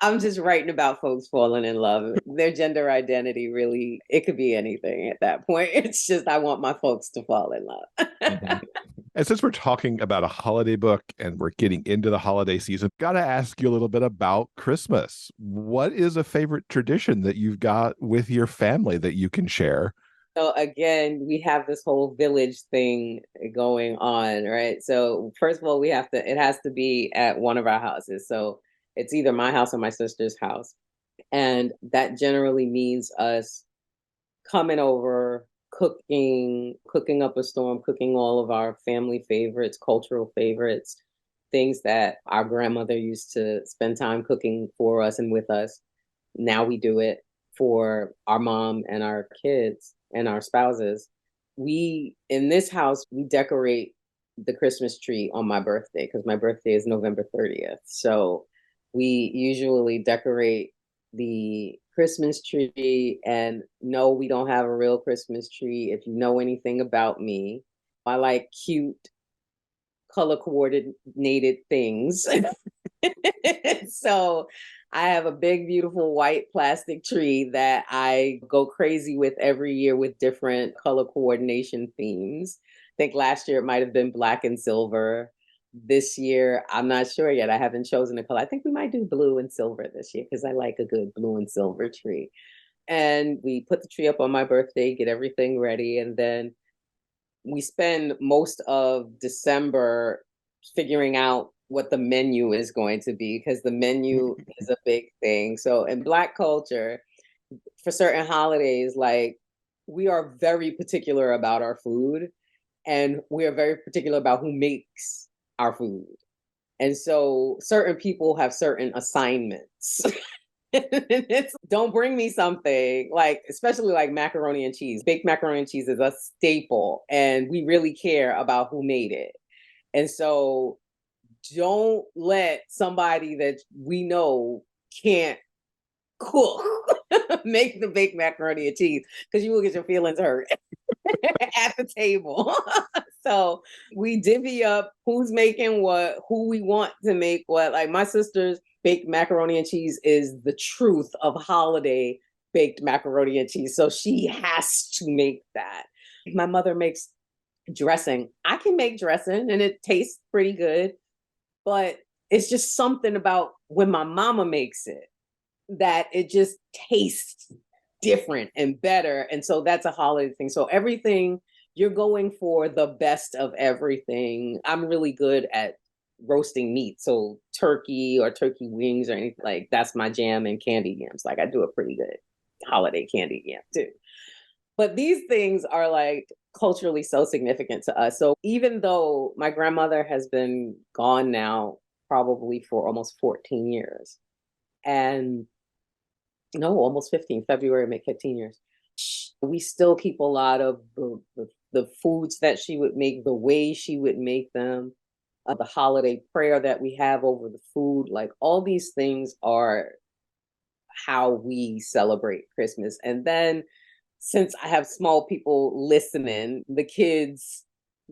I'm just writing about folks falling in love. Their gender identity really, it could be anything at that point. It's just I want my folks to fall in love. Mm-hmm. And since we're talking about a holiday book and we're getting into the holiday season, got to ask you a little bit about Christmas. What is a favorite tradition that you've got with your family that you can share? So again, we have this whole village thing going on, right? So first of all, it has to be at one of our houses. So it's either my house or my sister's house. And that generally means us coming over, cooking up a storm, cooking all of our family favorites, cultural favorites, things that our grandmother used to spend time cooking for us and with us. Now we do it for our mom and our kids and our spouses. In this house, we decorate the Christmas tree on my birthday because my birthday is November 30th. So we usually decorate the Christmas tree. And no, we don't have a real Christmas tree. If you know anything about me, I like cute, color coordinated things. So I have a big, beautiful white plastic tree that I go crazy with every year with different color coordination themes. I think last year it might have been black and silver. This year, I'm not sure yet. I haven't chosen a color. I think we might do blue and silver this year because I like a good blue and silver tree. And we put the tree up on my birthday, get everything ready, and then we spend most of December figuring out what the menu is going to be because the menu is a big thing. So in Black culture, for certain holidays, like we are very particular about our food and we are very particular about who makes our food. And so certain people have certain assignments. Don't bring me something like, especially like macaroni and cheese. Baked macaroni and cheese is a staple, and we really care about who made it. And so don't let somebody that we know can't cook make the baked macaroni and cheese because you will get your feelings hurt at the table. So we divvy up who's making what, who we want to make what. Like my sister's baked macaroni and cheese is the truth of holiday baked macaroni and cheese. So she has to make that. My mother makes dressing. I can make dressing and it tastes pretty good, but it's just something about when my mama makes it that it just tastes different and better. And so that's a holiday thing. So everything, you're going for the best of everything. I'm really good at roasting meat. So turkey or turkey wings or anything like that's my jam, and candy yams. Like I do a pretty good holiday candy yam too. But these things are like culturally so significant to us. So even though my grandmother has been gone now probably for almost 14 years, and no, almost 15, February make 15 years. We still keep a lot of the foods that she would make, the way she would make them, the holiday prayer that we have over the food. Like all these things are how we celebrate Christmas. And then since I have small people listening, the kids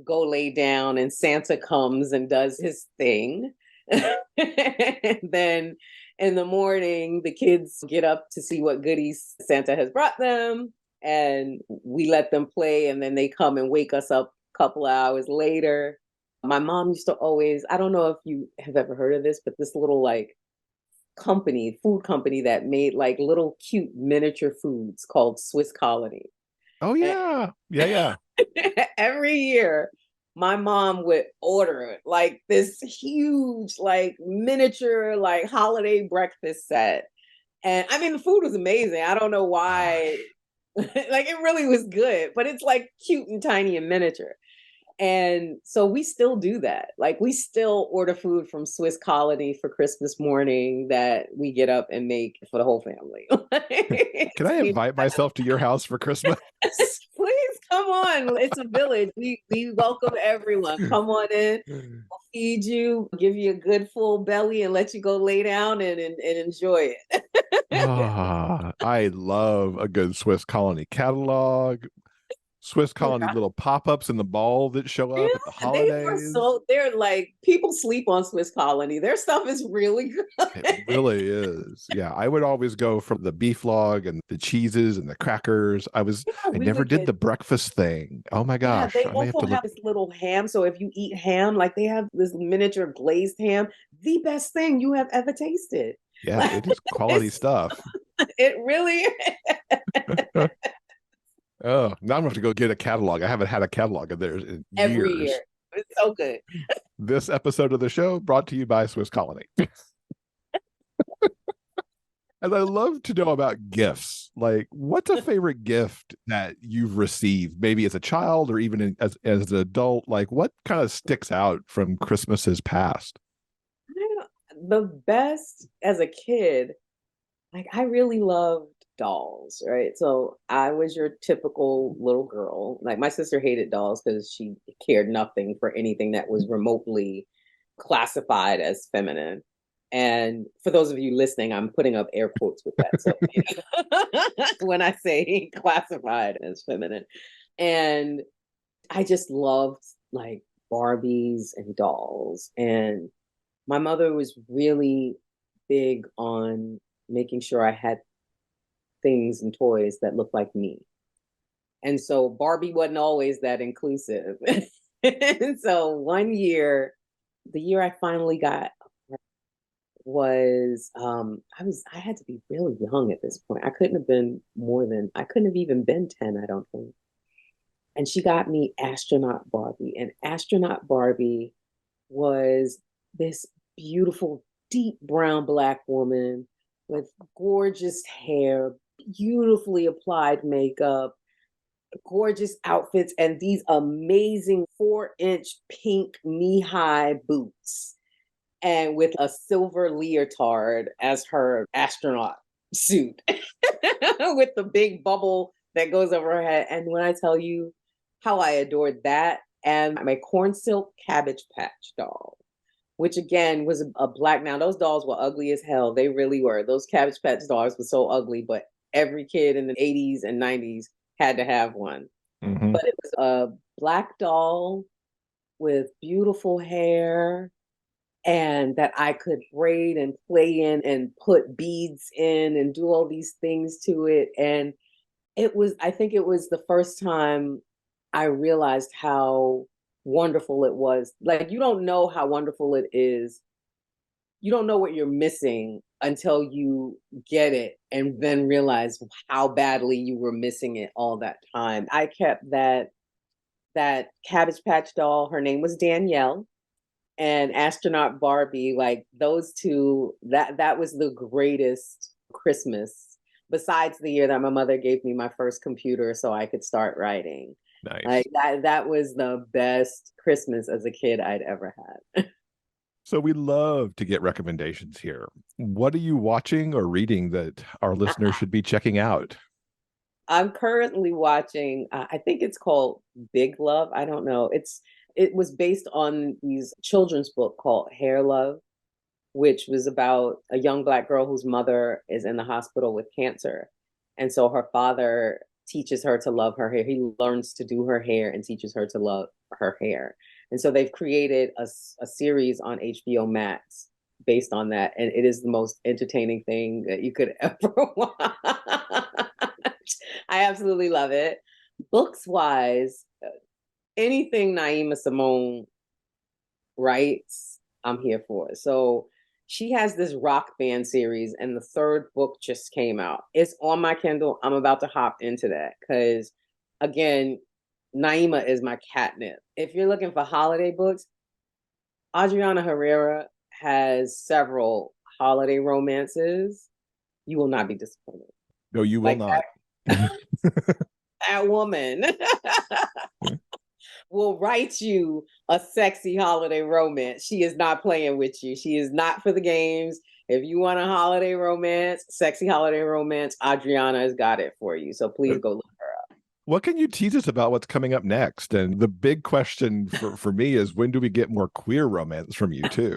go lay down and Santa comes and does his thing. And then in the morning, the kids get up to see what goodies Santa has brought them. And we let them play. And then they come and wake us up a couple of hours later. My mom used to always, I don't know if you have ever heard of this, but this little like food company that made like little cute miniature foods called Swiss Colony. Oh yeah. Yeah, yeah. Every year, my mom would order like this huge, like miniature, like holiday breakfast set. And I mean, the food was amazing. I don't know why. Gosh. Like it really was good, but it's like cute and tiny and miniature. And so we still do that. Like we still order food from Swiss Colony for Christmas morning that we get up and make for the whole family. Can I invite myself to your house for Christmas? Please come on. It's a village. We welcome everyone. Come on in. We'll feed you, give you a good full belly, and let you go lay down and enjoy it. I love a good Swiss Colony catalog. Swiss Colony little pop-ups in the ball that show up at the Yeah, holidays. they're like people sleep on Swiss Colony. Their stuff is really good. It really is. Yeah, I would always go for the beef log and the cheeses and the crackers. Yeah, I we never would did get the breakfast thing. Oh my yeah, gosh, they I may have also to have look. this little ham. So if you eat ham, like they have this miniature glazed ham, the best thing you have ever tasted. Yeah, Like it is quality it's, stuff. it really Oh, now I'm gonna have to go get a catalog. I haven't had a catalog of theirs in every years. year. It's so good. This episode of the show brought to you by Swiss Colony. And I love to know about gifts. Like, what's a favorite gift that you've received, maybe as a child or even as an adult? Like, what kind of sticks out from Christmases past? The best as a kid, like I really loved dolls, right? So I was your typical little girl. Like my sister hated dolls because she cared nothing for anything that was remotely classified as feminine. And for those of you listening, I'm putting up air quotes with that. So when I say classified as feminine, and I just loved like Barbies and dolls. And my mother was really big on making sure I had things and toys that looked like me. And so Barbie wasn't always that inclusive. And so one year, the year I finally got was I had to be really young at this point. I couldn't have even been 10, I don't think. And she got me astronaut Barbie. And astronaut Barbie was this beautiful, deep brown Black woman with gorgeous hair, beautifully applied makeup, gorgeous outfits, and these amazing 4-inch pink knee high boots, and with a silver leotard as her astronaut suit with the big bubble that goes over her head. And when I tell you how I adored that, and my corn silk Cabbage Patch doll, which again was a Black. Now those dolls were ugly as hell. They really were. Those Cabbage Patch dolls were so ugly, but every kid in the 80s and 90s had to have one. Mm-hmm. But it was a Black doll with beautiful hair and that I could braid and play in and put beads in and do all these things to it. And I think it was the first time I realized how wonderful it was. Like, you don't know how wonderful it is. You don't know what you're missing until you get it and then realize how badly you were missing it all that time. I kept that Cabbage Patch doll. Her name was Danielle, and astronaut Barbie. Like those two, that was the greatest Christmas. Besides the year that my mother gave me my first computer so I could start writing. Nice. Like that was the best Christmas as a kid I'd ever had. So we love to get recommendations here. What are you watching or reading that our listeners should be checking out? I'm currently watching, I think it's called Big Love. I don't know. It was based on these children's book called Heir, which was about a young Black girl whose mother is in the hospital with cancer. And so her father teaches her to love her hair. He learns to do her hair and teaches her to love her hair. And so they've created a series on HBO Max based on that. And it is the most entertaining thing that you could ever watch. I absolutely love it. Books wise, anything Naima Simone writes, I'm here for it. So she has this rock band series, and the third book just came out. It's on my Kindle. I'm about to hop into that because, again, Naima is my catnip. If you're looking for holiday books, Adriana Herrera has several holiday romances. You will not be disappointed. No, you will not. That woman will write you a sexy holiday romance. She is not playing with you. She is not for the games. If you want a holiday romance, sexy holiday romance, Adriana has got it for you. So please go look her up. What can you tease us about what's coming up next? And the big question for me is, when do we get more queer romance from you too?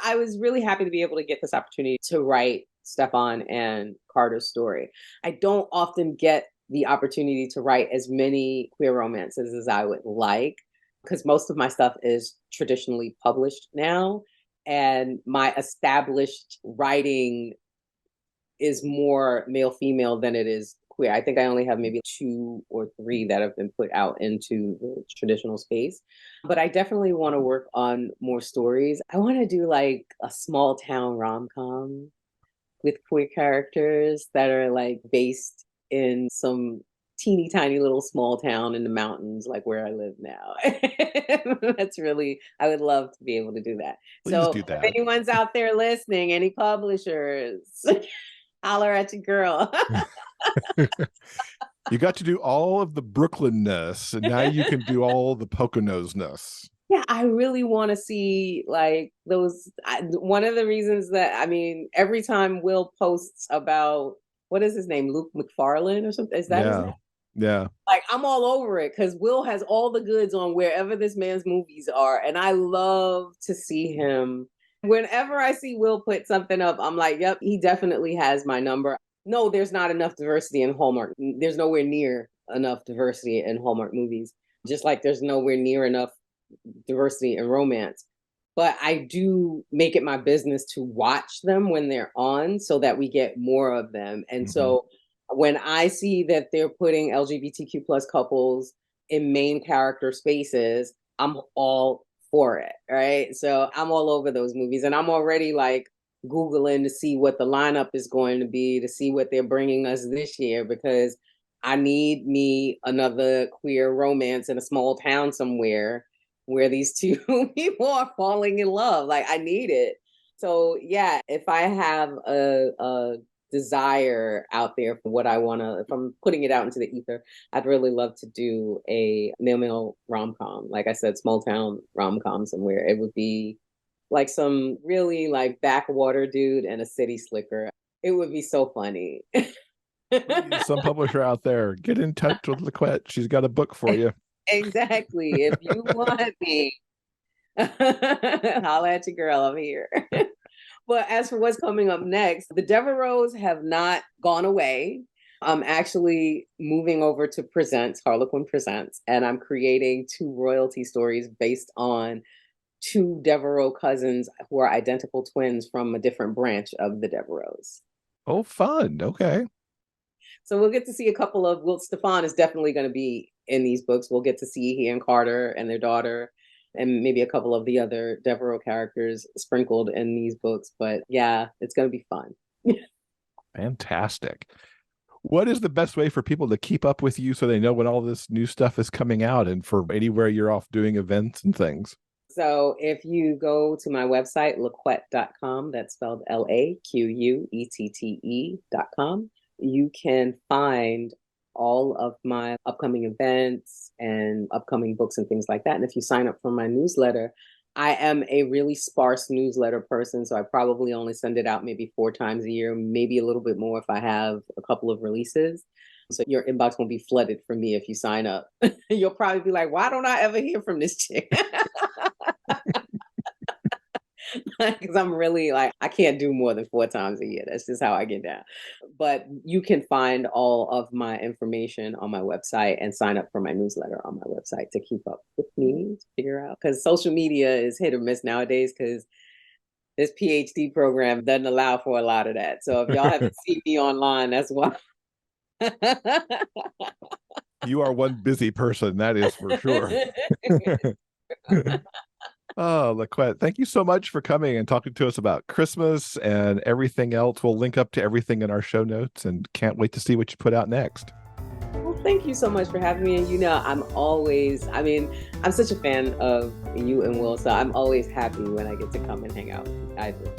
I was really happy to be able to get this opportunity to write Stephan and Carter's story. I don't often get the opportunity to write as many queer romances as I would like, because most of my stuff is traditionally published now, and my established writing is more male female than it is queer. I think I only have maybe 2 or 3 that have been put out into the traditional space. But I definitely want to work on more stories. I want to do like a small town rom-com with queer characters that are like based in some teeny tiny little small town in the mountains, like where I live now. That's really, I would love to be able to do that. Please do that. If anyone's out there listening, any publishers, holler at your girl. You got to do all of the Brooklynness, and now you can do all the Poconos-ness. Yeah, I really want to see like those. One of the reasons that, I mean, every time Will posts about, what is his name, Luke McFarlane or something, is that his name? Yeah. Like, I'm all over it because Will has all the goods on wherever this man's movies are, and I love to see him. Whenever I see Will put something up, I'm like, yep, he definitely has my number. No, there's not enough diversity in Hallmark. There's nowhere near enough diversity in Hallmark movies, just like there's nowhere near enough diversity in romance. But I do make it my business to watch them when they're on so that we get more of them. And so when I see that they're putting LGBTQ plus couples in main character spaces, I'm all for it, right? So I'm all over those movies, and I'm already like Googling to see what the lineup is going to be, to see what they're bringing us this year, because I need me another queer romance in a small town somewhere where these two people are falling in love. Like, I need it. So yeah, if I have a desire out there for what I want to, if I'm putting it out into the ether, I'd really love to do a male rom-com. Like I said, small town rom-com somewhere. It would be like some really like backwater dude and a city slicker. It would be so funny. Some publisher out there, get in touch with LaQuette. She's got a book for you. Exactly. If you want me, holla at your girl. I'm here. But as for what's coming up next, the Devereux have not gone away. I'm actually moving over to Presents, Harlequin Presents, and I'm creating 2 royalty stories based on 2 Devereux cousins who are identical twins from a different branch of the Devereux. Oh, fun. Okay. So we'll get to see a couple of, well, Stephan is definitely going to be in these books. We'll get to see he and Carter and their daughter, and maybe a couple of the other Devereux characters sprinkled in these books. But yeah, it's going to be fun. Fantastic. What is the best way for people to keep up with you so they know when all this new stuff is coming out, and for anywhere you're off doing events and things? So if you go to my website, LaQuette.com, that's spelled LaQuette.com, you can find all of my upcoming events and upcoming books and things like that. And if you sign up for my newsletter, I am a really sparse newsletter person, so I probably only send it out maybe 4 times a year, maybe a little bit more if I have a couple of releases. So your inbox won't be flooded from me if you sign up. You'll probably be like, why don't I ever hear from this chick? Because I'm really like, I can't do more than 4 times a year. That's just how I get down. But you can find all of my information on my website and sign up for my newsletter on my website to keep up with me, to figure out. Because social media is hit or miss nowadays, because this PhD program doesn't allow for a lot of that. So if y'all haven't seen me online, that's why. You are one busy person, that is for sure. Oh, LaQuette, thank you so much for coming and talking to us about Christmas and everything else. We'll link up to everything in our show notes and can't wait to see what you put out next. Well, thank you so much for having me. And I'm such a fan of you and Will, so I'm always happy when I get to come and hang out with either.